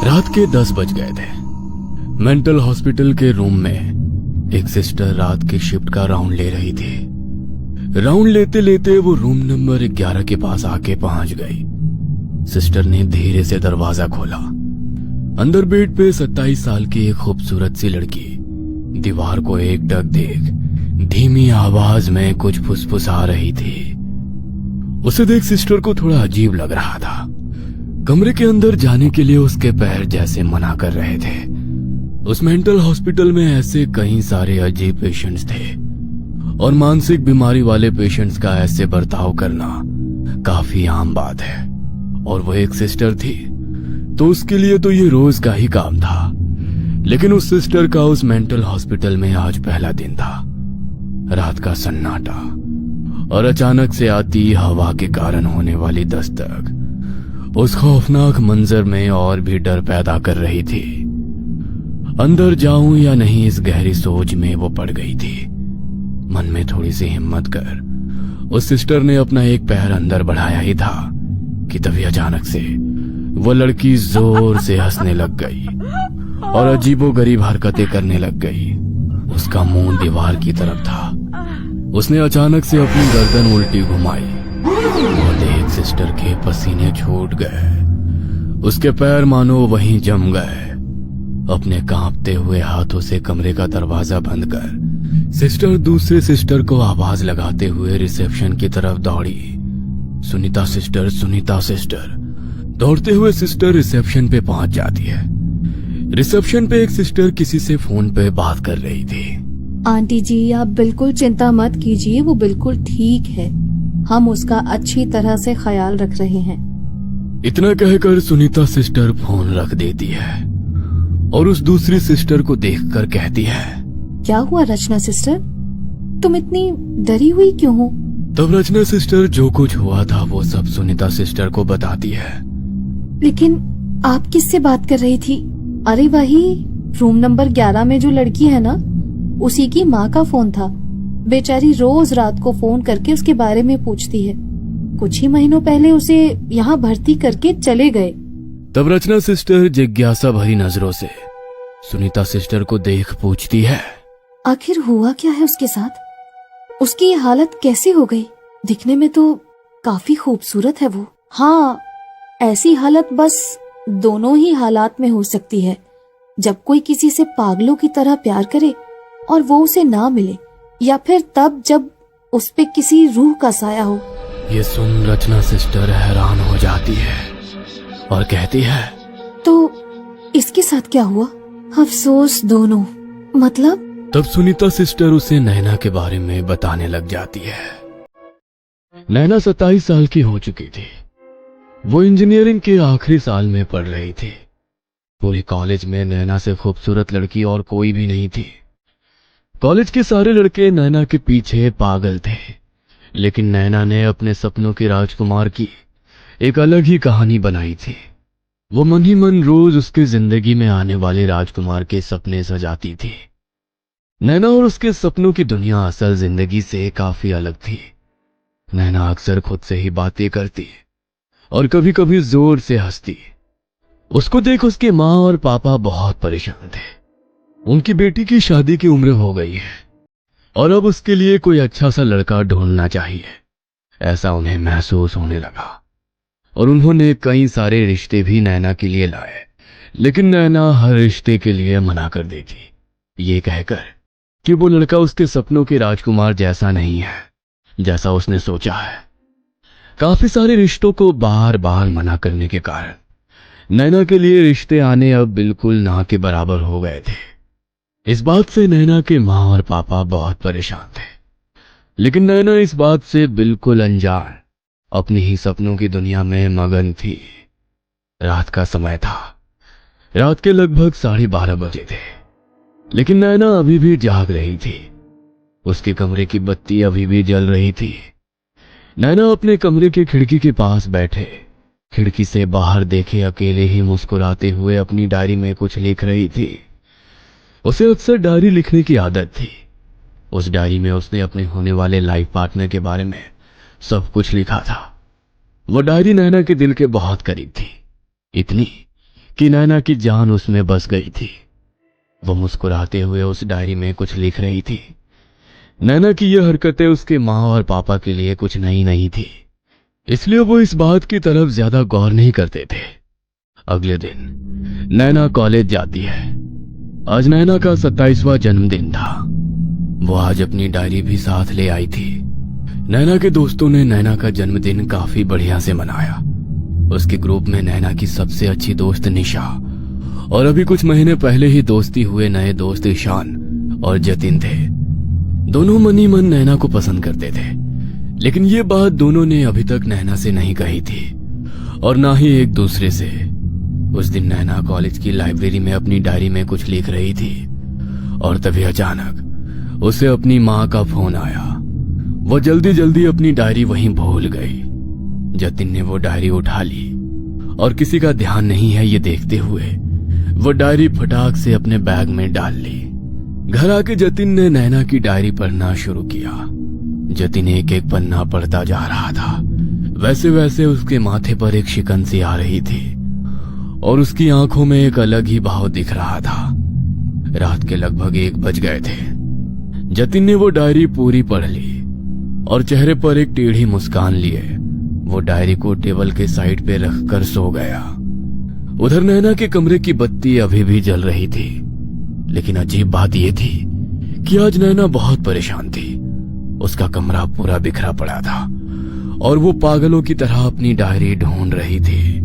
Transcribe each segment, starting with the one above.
रात के 10 बज गए थे। मेंटल हॉस्पिटल के रूम में एक सिस्टर रात की शिफ्ट का राउंड ले रही थी। राउंड लेते लेते वो रूम नंबर 11 के पास आके पहुंच गई। सिस्टर ने धीरे से दरवाजा खोला। अंदर बेड पे 27 साल की एक खूबसूरत सी लड़की दीवार को एकटक देख धीमी आवाज में कुछ फुसफुसा रही थी। उसे देख सिस्टर को थोड़ा अजीब लग रहा था। कमरे के अंदर जाने के लिए उसके पैर जैसे मना कर रहे थे। उस मेंटल हॉस्पिटल में ऐसे कई सारे अजीब पेशेंट्स थे और मानसिक बीमारी वाले पेशेंट्स का ऐसे बर्ताव करना काफी आम बात है। और वो एक सिस्टर थी तो उसके लिए तो ये रोज का ही काम था। लेकिन उस सिस्टर का उस मेंटल हॉस्पिटल में आज पहला दिन था। रात का सन्नाटा और अचानक से आती हवा के कारण होने वाली दस्तक उस खौफनाक मंजर में और भी डर पैदा कर रही थी। अंदर जाऊं या नहीं इस गहरी सोच में वो पड़ गई थी। मन में थोड़ी सी हिम्मत कर उस सिस्टर ने अपना एक पैर अंदर बढ़ाया ही था कि तभी अचानक से वो लड़की जोर से हंसने लग गई और अजीबोगरीब हरकतें करने लग गई। उसका मुंह दीवार की तरफ था। उसने अचानक से अपनी गर्दन उल्टी घुमाई और देख सिस्टर के पसीने छूट गए। उसके पैर मानो वहीं जम गए। अपने कांपते हुए हाथों से कमरे का दरवाजा बंद कर सिस्टर दूसरे सिस्टर को आवाज लगाते हुए रिसेप्शन की तरफ दौड़ी। Sunita sister, Sunita sister. दौड़ते हुए सिस्टर रिसेप्शन पे पहुंच जाती है। रिसेप्शन पे एक सिस्टर किसी से फोन पे बात कर रही थी। आंटी जी, आप बिल्कुल चिंता मत कीजिए, वो बिल्कुल ठीक है। हम उसका अच्छी तरह से ख्याल रख रहे हैं। इतना कहकर सुनीता सिस्टर फोन रख देती है और उस दूसरी सिस्टर को देखकर कहती है, क्या हुआ रचना सिस्टर, तुम इतनी डरी हुई क्यों हो? तब रचना सिस्टर जो कुछ हुआ था वो सब सुनीता सिस्टर को बताती है। लेकिन आप किससे बात कर रही थी? अरे वही रूम नंबर 11 में जो लड़की है ना, उसी की माँ का फोन था। बेचारी रोज रात को फोन करके उसके बारे में पूछती है। कुछ ही महीनों पहले उसे यहाँ भर्ती करके चले गए। तब रचना सिस्टर जिज्ञासा भरी नजरों से सुनीता सिस्टर को देख पूछती है, आखिर हुआ क्या है उसके साथ? उसकी ये हालत कैसे हो गई? दिखने में तो काफी खूबसूरत है वो। हाँ, ऐसी हालत बस दोनों ही हालात में हो सकती है। जब कोई किसी से पागलों की तरह प्यार करे और वो उसे ना मिले, या फिर तब जब उस पे किसी रूह का साया हो। ये सुन रचना सिस्टर हैरान हो जाती है और कहती है, तो इसके साथ क्या हुआ? अफसोस दोनों। मतलब? तब सुनीता सिस्टर उसे नैना के बारे में बताने लग जाती है। नैना 27 साल की हो चुकी थी। वो इंजीनियरिंग के आखिरी साल में पढ़ रही थी। पूरी कॉलेज में नैना से खूबसूरत लड़की और कोई भी नहीं थी। कॉलेज के सारे लड़के नैना के पीछे पागल थे, लेकिन नैना ने अपने सपनों की राजकुमार की एक अलग ही कहानी बनाई थी। वो मन ही मन रोज उसके जिंदगी में आने वाले राजकुमार के सपने सजाती थी। नैना और उसके सपनों की दुनिया असल जिंदगी से काफी अलग थी। नैना अक्सर खुद से ही बातें करती और कभी कभी जोर से हंसती। उसको देख उसके माँ और पापा बहुत परेशान थे। उनकी बेटी की शादी की उम्र हो गई है और अब उसके लिए कोई अच्छा सा लड़का ढूंढना चाहिए, ऐसा उन्हें महसूस होने लगा। और उन्होंने कई सारे रिश्ते भी नैना के लिए लाए, लेकिन नैना हर रिश्ते के लिए मना कर देती, ये कहकर कि वो लड़का उसके सपनों के राजकुमार जैसा नहीं है जैसा उसने सोचा है। काफी सारे रिश्तों को बार बार मना करने के कारण नैना के लिए रिश्ते आने अब बिल्कुल ना के बराबर हो गए थे। इस बात से नैना के माँ और पापा बहुत परेशान थे, लेकिन नैना इस बात से बिल्कुल अनजान अपनी ही सपनों की दुनिया में मगन थी। रात का समय था। रात के लगभग 12:30 बजे थे, लेकिन नैना अभी भी जाग रही थी। उसके कमरे की बत्ती अभी भी जल रही थी। नैना अपने कमरे के खिड़की के पास बैठे खिड़की से बाहर देखे अकेले ही मुस्कुराते हुए अपनी डायरी में कुछ लिख रही थी। उसे अक्सर डायरी लिखने की आदत थी। उस डायरी में उसने अपने होने वाले लाइफ पार्टनर के बारे में सब कुछ लिखा था। वो डायरी नैना के दिल के बहुत करीब थी, इतनी कि नैना की जान उसमें बस गई थी। वो मुस्कुराते हुए उस डायरी में कुछ लिख रही थी। नैना की यह हरकतें उसके माँ और पापा के लिए कुछ नई नहीं थी, इसलिए वो इस बात की तरफ ज्यादा गौर नहीं करते थे। अगले दिन नैना कॉलेज जाती है। आज नैना का 27वां जन्मदिन था। वो आज अपनी डायरी भी साथ ले आई थी। नैना के दोस्तों ने नैना का जन्मदिन काफी बढ़िया से मनाया। उसके ग्रुप में नैना की सबसे अच्छी दोस्त निशा और अभी कुछ महीने पहले ही दोस्ती हुए नए दोस्त ईशान और जतिन थे। दोनों मनी मन नैना को पसंद करते थे, लेकिन ये बात दोनों ने अभी तक नैना से नहीं कही थी और ना ही एक दूसरे से। उस दिन नैना कॉलेज की लाइब्रेरी में अपनी डायरी में कुछ लिख रही थी और तभी अचानक उसे अपनी माँ का फोन आया। वो जल्दी जल्दी अपनी डायरी वहीं भूल गई। जतिन ने वो डायरी उठा ली और किसी का ध्यान नहीं है ये देखते हुए वो डायरी फटाक से अपने बैग में डाल ली। घर आके जतिन ने नैना की डायरी पढ़ना शुरू किया। जतिन एक एक पन्ना पढ़ता जा रहा था। वैसे वैसे उसके माथे पर एक शिकन सी आ रही थी और उसकी आंखों में एक अलग ही भाव दिख रहा था। रात के लगभग 1 बज गए थे। जतिन ने वो डायरी पूरी पढ़ ली और चेहरे पर एक टेढ़ी मुस्कान लिए वो डायरी को टेबल के साइड पे रखकर सो गया। उधर नैना के कमरे की बत्ती अभी भी जल रही थी, लेकिन अजीब बात यह थी कि आज नैना बहुत परेशान थी। उसका कमरा पूरा बिखरा पड़ा था और वो पागलों की तरह अपनी डायरी ढूंढ रही थी।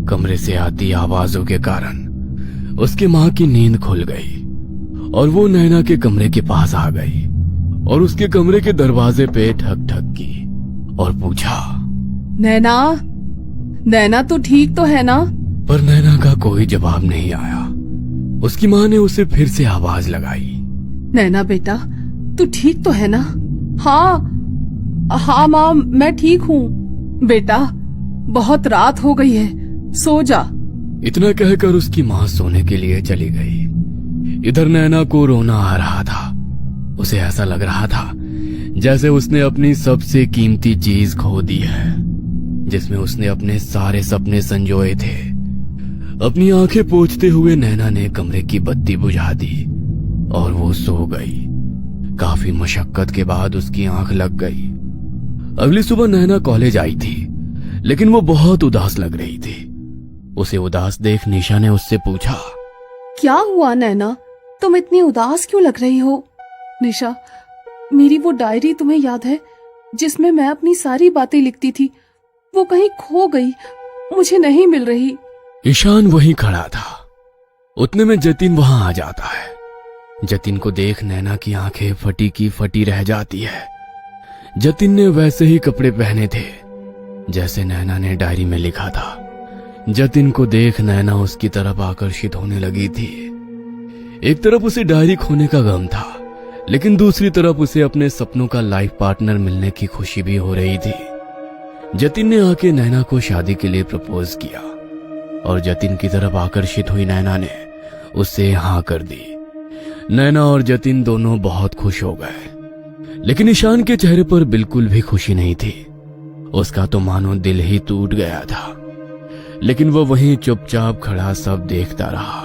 कमरे से आती आवाजों के कारण उसकी माँ की नींद खुल गई और वो नैना के कमरे के पास आ गई और उसके कमरे के दरवाजे पे ठक ठक की और पूछा, नैना, नैना तो ठीक तो है ना? पर नैना का कोई जवाब नहीं आया। उसकी माँ ने उसे फिर से आवाज लगाई, नैना बेटा, तू ठीक तो है ना? हाँ हाँ माँ, मैं ठीक हूँ। बेटा, बहुत रात हो गई है, सो जा। इतना कहकर उसकी माँ सोने के लिए चली गई। इधर नैना को रोना आ रहा था। उसे ऐसा लग रहा था जैसे उसने अपनी सबसे कीमती चीज खो दी है, जिसमें उसने अपने सारे सपने संजोए थे। अपनी आंखें पोंछते हुए नैना ने कमरे की बत्ती बुझा दी और वो सो गई। काफी मशक्कत के बाद उसकी आंख लग गई। अगली सुबह नैना कॉलेज आई थी, लेकिन वो बहुत उदास लग रही थी। उसे उदास देख निशा ने उससे पूछा, क्या हुआ नैना, तुम इतनी उदास क्यों लग रही हो? निशा, मेरी वो डायरी तुम्हें याद है जिसमें मैं अपनी सारी बातें लिखती थी? वो कहीं खो गई, मुझे नहीं मिल रही। ईशान वहीं खड़ा था। उतने में जतिन वहां आ जाता है। जतिन को देख नैना की आंखें फटी की फटी रह जाती है। जतिन ने वैसे ही कपड़े पहने थे जैसे नैना ने डायरी में लिखा था। जतिन को देख नैना उसकी तरफ आकर्षित होने लगी थी। एक तरफ उसे डायरी खोने का गम था, लेकिन दूसरी तरफ उसे अपने सपनों का लाइफ पार्टनर मिलने की खुशी भी हो रही थी। जतिन ने आके नैना को शादी के लिए प्रपोज किया और जतिन की तरफ आकर्षित हुई नैना ने उससे हाँ कर दी। नैना और जतिन दोनों बहुत खुश हो गए, लेकिन ईशान के चेहरे पर बिल्कुल भी खुशी नहीं थी। उसका तो मानो दिल ही टूट गया था, लेकिन वो वहीं चुपचाप खड़ा सब देखता रहा।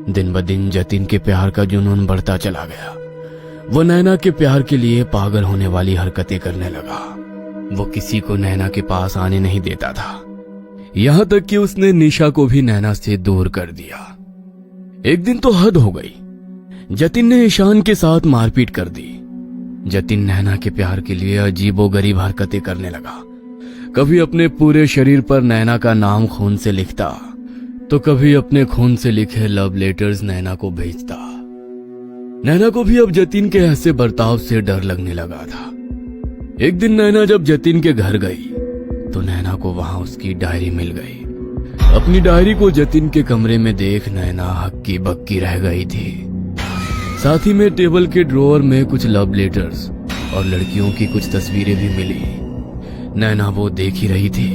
दिन ब दिन जतिन के प्यार का जुनून बढ़ता चला गया। वो नैना के प्यार के लिए पागल होने वाली हरकतें करने लगा। वो किसी को नैना के पास आने नहीं देता था, यहां तक कि उसने निशा को भी नैना से दूर कर दिया। एक दिन तो हद हो गई। जतिन ने ईशान के साथ मारपीट कर दी। जतिन नैना के प्यार के लिए अजीबोगरीब हरकतें करने लगा। कभी अपने पूरे शरीर पर नैना का नाम खून से लिखता, तो कभी अपने खून से लिखे लव लेटर्स नैना को भेजता। नैना को भी अब जतिन के ऐसे बर्ताव से डर लगने लगा था। एक दिन नैना जब जतिन के घर गई तो नैना को वहां उसकी डायरी मिल गई। अपनी डायरी को जतिन के कमरे में देख नैना हक्की बक्की रह गई थी। साथ ही में टेबल के ड्रॉअर में कुछ लव लेटर्स और लड़कियों की कुछ तस्वीरें भी मिली। नैना वो देख ही रही थी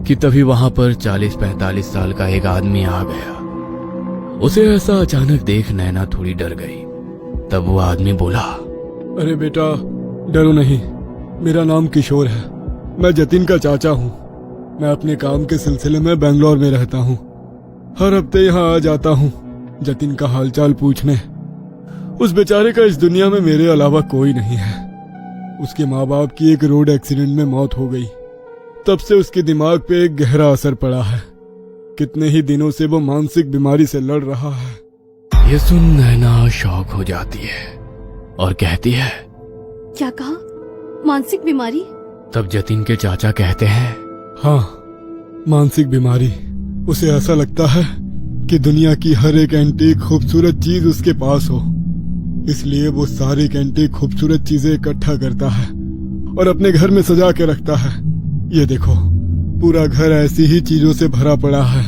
कि तभी वहां पर 40-45 साल का एक आदमी आ गया। उसे ऐसा अचानक देख नैना थोड़ी डर गई। तब वो आदमी बोला, अरे बेटा, डरो नहीं, मेरा नाम किशोर है। मैं जतिन का चाचा हूँ। मैं अपने काम के सिलसिले में बेंगलोर में रहता हूँ। हर हफ्ते यहाँ आ जाता हूँ जतिन का हालचाल पूछने। उस बेचारे का इस दुनिया में मेरे अलावा कोई नहीं है। उसके माँ बाप की एक रोड एक्सीडेंट में मौत हो गई। तब से उसके दिमाग पे एक गहरा असर पड़ा है। कितने ही दिनों से वो मानसिक बीमारी से लड़ रहा है। ये सुन नैना शॉक हो जाती है और कहती है, क्या कहा? मानसिक बीमारी? तब जतिन के चाचा कहते हैं, हाँ, मानसिक बीमारी। उसे ऐसा लगता है कि दुनिया की हर एक एंटीक खूबसूरत चीज उसके पास हो, इसलिए वो सारी एंटीक खूबसूरत चीजें इकट्ठा करता है और अपने घर में सजा के रखता है। ये देखो, पूरा घर ऐसी ही चीजों से भरा पड़ा है।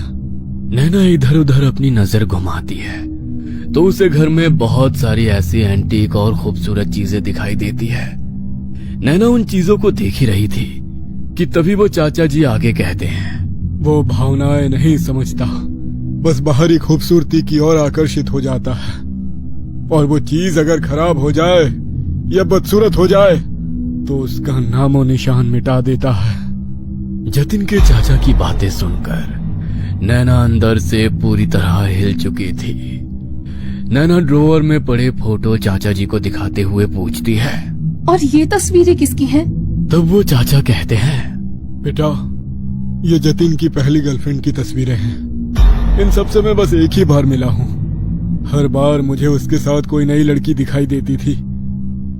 नैना इधर उधर अपनी नजर घुमाती है तो उसे घर में बहुत सारी ऐसी एंटीक और खूबसूरत चीजें दिखाई देती है। नैना उन चीजों को देख ही रही थी कि तभी वो चाचा जी आगे कहते हैं, वो भावनाएं नहीं समझता, बस बाहरी खूबसूरती की ओर आकर्षित हो जाता है। और वो चीज अगर खराब हो जाए या बदसूरत हो जाए तो उसका नामो निशान मिटा देता है। जतिन के चाचा की बातें सुनकर नैना अंदर से पूरी तरह हिल चुकी थी। नैना ड्रॉअर में पड़े फोटो चाचा जी को दिखाते हुए पूछती है, और ये तस्वीरें किसकी हैं? तब वो चाचा कहते हैं, बेटा, ये जतिन की पहली गर्लफ्रेंड की तस्वीरें हैं। इन सब से मैं बस एक ही बार मिला हूँ। हर बार मुझे उसके साथ कोई नई लड़की दिखाई देती थी।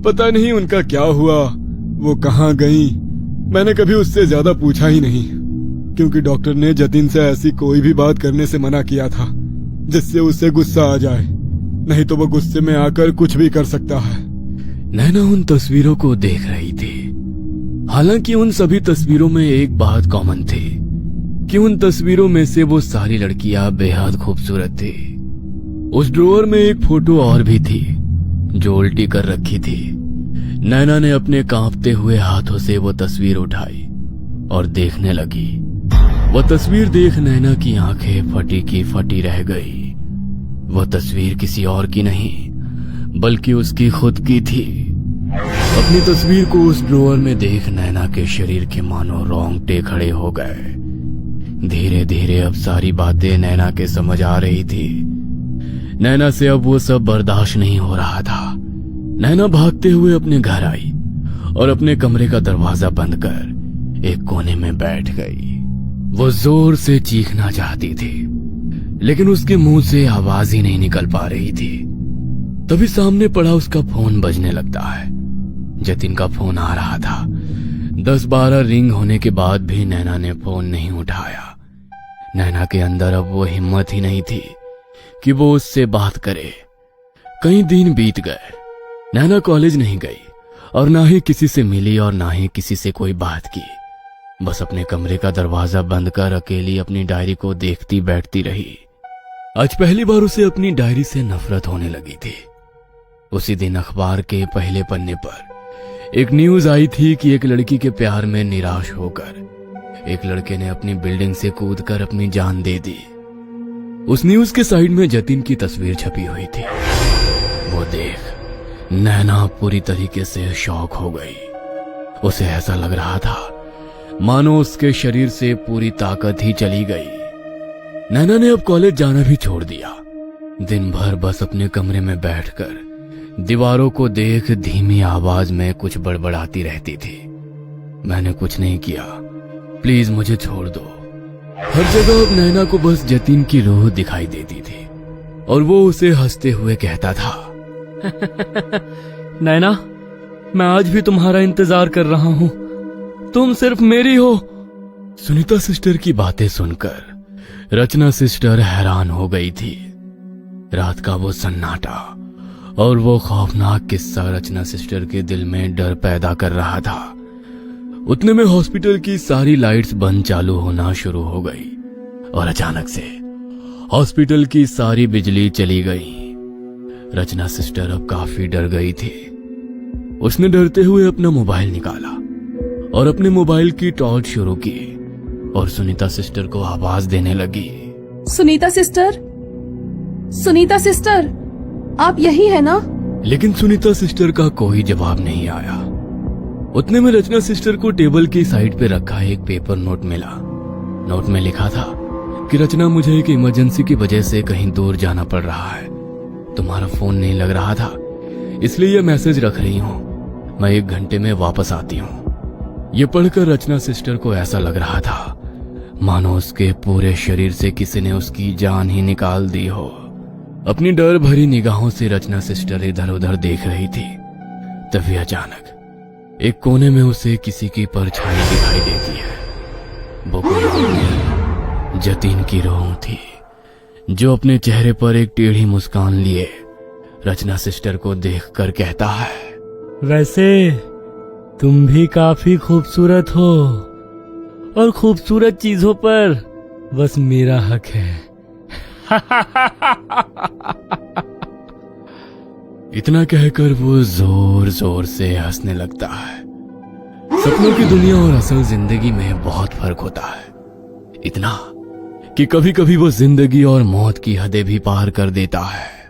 पता नहीं उनका क्या हुआ, वो कहाँ गई। मैंने कभी उससे ज्यादा पूछा ही नहीं, क्योंकि डॉक्टर ने जतिन से ऐसी कोई भी बात करने से मना किया था जिससे उसे गुस्सा आ जाए, नहीं तो वो गुस्से में आकर कुछ भी कर सकता है। नैना उन तस्वीरों को देख रही थी। हालांकि उन सभी तस्वीरों में एक बात कॉमन थी कि उन तस्वीरों में से वो सारी लड़कियां बेहद खूबसूरत थी। उस ड्रॉअर में एक फोटो और भी थी जो उल्टी कर रखी थी। नैना ने अपने कांपते हुए हाथों से वो तस्वीर उठाई और देखने लगी। वो तस्वीर देख नैना की आंखें फटी की फटी रह गई। वो तस्वीर किसी और की नहीं बल्कि उसकी खुद की थी। अपनी तस्वीर को उस ड्रॉअर में देख नैना के शरीर के मानो रोंगटे खड़े हो गए। धीरे धीरे अब सारी बातें नैना के समझ आ रही थी। नैना से अब वो सब बर्दाश्त नहीं हो रहा था। नैना भागते हुए अपने घर आई और अपने कमरे का दरवाजा बंद कर एक कोने में बैठ गई। वो जोर से चीखना चाहती थी लेकिन उसके मुंह से आवाज ही नहीं निकल पा रही थी। तभी सामने पड़ा उसका फोन बजने लगता है। जतिन का फोन आ रहा था। 10-12 रिंग होने के बाद भी नैना ने फोन नहीं उठाया। नैना के अंदर अब वो हिम्मत ही नहीं थी कि वो उससे बात करे। कई दिन बीत गए। नैना कॉलेज नहीं गई और ना ही किसी से मिली और ना ही किसी से कोई बात की। बस अपने कमरे का दरवाजा बंद कर अकेली अपनी डायरी को देखती बैठती रही। आज पहली बार उसे अपनी डायरी से नफरत होने लगी थी। उसी दिन अखबार के पहले पन्ने पर एक न्यूज आई थी कि एक लड़की के प्यार में निराश होकर एक लड़के ने अपनी बिल्डिंग से कूदकर अपनी जान दे दी। उस न्यूज के साइड में जतिन की तस्वीर छपी हुई थी। वो देख नैना पूरी तरीके से शॉक हो गई। उसे ऐसा लग रहा था मानो उसके शरीर से पूरी ताकत ही चली गई। नैना ने अब कॉलेज जाना भी छोड़ दिया। दिन भर बस अपने कमरे में बैठकर दीवारों को देख धीमी आवाज में कुछ बड़बड़ाती रहती थी। मैंने कुछ नहीं किया, प्लीज मुझे छोड़ दो। हर जगह अब नैना को बस जतिन की रूह दिखाई देती थी और वो उसे हंसते हुए कहता था, नैना, मैं आज भी तुम्हारा इंतजार कर रहा हूं। तुम सिर्फ मेरी हो। सुनीता सिस्टर की बातें सुनकर रचना सिस्टर हैरान हो गई थी। रात का वो सन्नाटा और वो खौफनाक किस्सा रचना सिस्टर के दिल में डर पैदा कर रहा था। उतने में हॉस्पिटल की सारी लाइट्स बंद चालू होना शुरू हो गई और अचानक से हॉस्पिटल की सारी बिजली चली गई। रचना सिस्टर अब काफी डर गई थी। उसने डरते हुए अपना मोबाइल निकाला और अपने मोबाइल की टॉर्च शुरू की और सुनीता सिस्टर को आवाज देने लगी। सुनीता सिस्टर, सुनीता सिस्टर, आप यही है ना? लेकिन सुनीता सिस्टर का कोई जवाब नहीं आया। उतने में रचना सिस्टर को टेबल की साइड पे रखा एक पेपर नोट मिला। नोट में लिखा था कि रचना, मुझे एक इमरजेंसी की वजह से कहीं दूर जाना पड़ रहा है। तुम्हारा फोन नहीं लग रहा था, इसलिए यह मैसेज रख रही हूं। मैं 1 घंटे में वापस आती हूं। यह पढ़कर रचना सिस्टर को ऐसा लग रहा था मानो उसके पूरे शरीर से किसी ने उसकी जान ही निकाल दी हो। अपनी डर भरी निगाहों से रचना सिस्टर इधर उधर देख रही थी। तभी अचानक एक कोने में उसे किसी की परछाई दिखाई देती है। वो कोई और नहीं, जतीन की रूह थी, जो अपने चेहरे पर एक टेढ़ी मुस्कान लिए रचना सिस्टर को देखकर कहता है, वैसे तुम भी काफी खूबसूरत हो और खूबसूरत चीजों पर बस मेरा हक है। इतना कहकर वो जोर जोर से हंसने लगता है। सपनों की दुनिया और असल जिंदगी में बहुत फर्क होता है, इतना कि कभी कभी वो जिंदगी और मौत की हदें भी पार कर देता है।